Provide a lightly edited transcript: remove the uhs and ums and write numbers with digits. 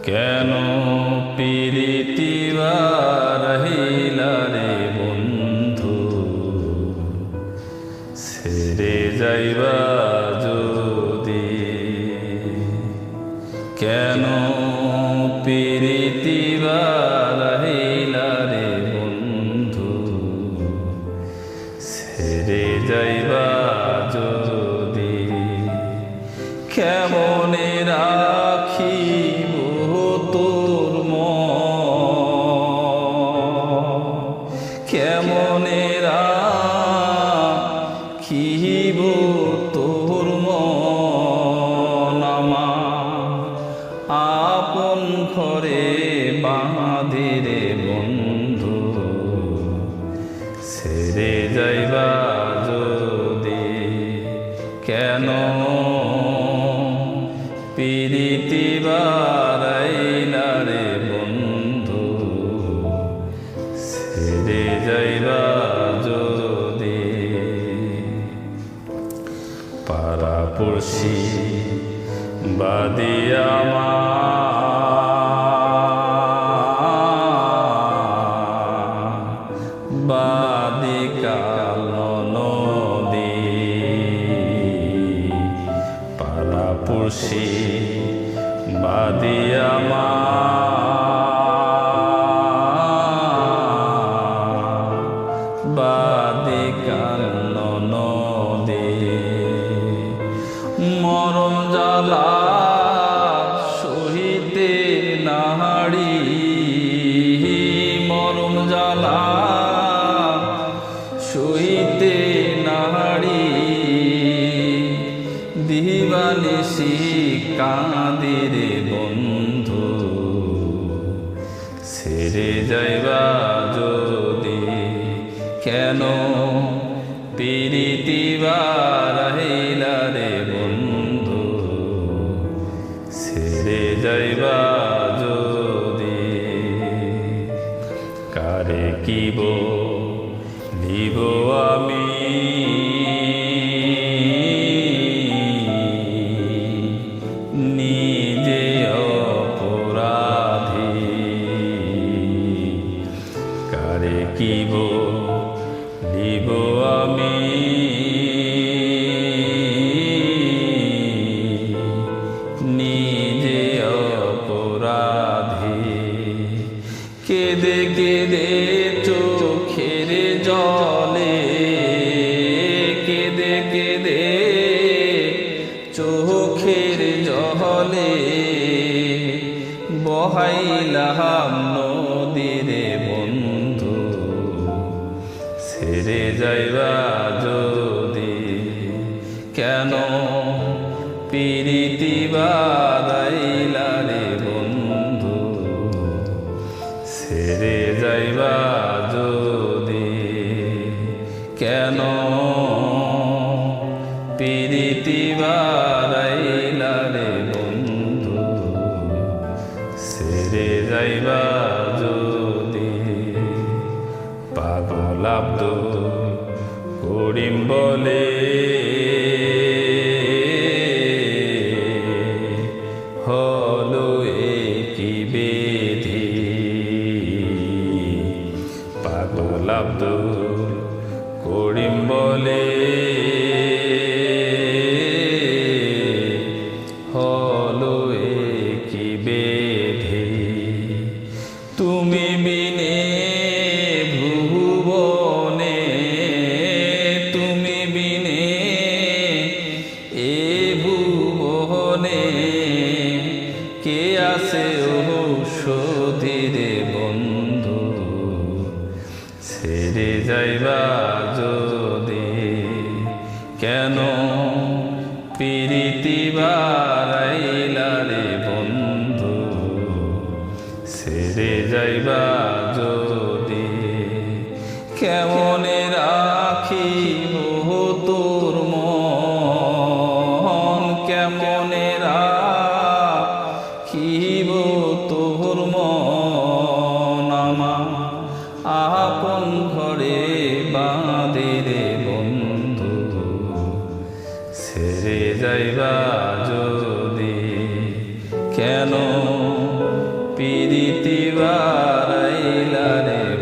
কেন প্রীতি রহিলা রে বন্ধু, ছেড়ে যাইবা যদি? কেন প্রীতি রহিলা রে বন্ধু, ছেড়ে যাইবা যদি? কেমনে রাখিব তোর মন, কেমনে রাখিব তোর মন? আমার আপন ঘরে বাঁধি রে বন্ধু, ছেড়ে যাইবা যদি? কেন প্রীতি রহিলা রে বন্ধু, ছেড়ে যাইবা যদি? পাড়াপড়শি বাদী আমার, বাদী কাল নদী। পাড়াপড়শি বাদী আমার, বাদী কাল নদী। মরণ জ্বালা সহিতে নাহারি, মরণ জ্বালা সহিতে নাহারি। দিবানিশি কাঁদি রে বন্ধু, ছেড়ে যাইবা যদি? কেন প্রীতি রহিলা রে বন্ধু, ছেড়ে যাইবা যদি? কারে কিব দিব আমি, নিজে অপরাধী। কারে কিব দিব আমি, নিজে অপরাধী। কেঁদে কেঁদে চোখের জলে, কেঁদে কেঁদে চোখের জলে, বহাইলাম নদী রে বন্ধু, ছেড়ে যাইবা যদি? কেন প্রীতি রহিলা রে বন্ধু, ছেড়ে যাইবা যদি? কেন প্রীতি রহিলা রে বন্ধু, ছেড়ে যাইবা যদি? পাগল আব্দুল করিম বলে, হলো কি বেধি? পাগল আব্দুল করিম বলে, হলো কি বেধি? তুমি বিনে ভুবনে, তুমি বিনে এ ভুবনে, কে আছে ঔষধি রে বন্ধু, ছেড়ে যাইবা যদি? কেন প্রীতি রহিলা রে বন্ধু, ছেড়ে যাইবা যদি? কেমনে রাখিব তোর মন, কেমনে রাখিব তোর মন? আমার আপন ঘরে বাঁধি কেন পিরিতি বারাইলা রে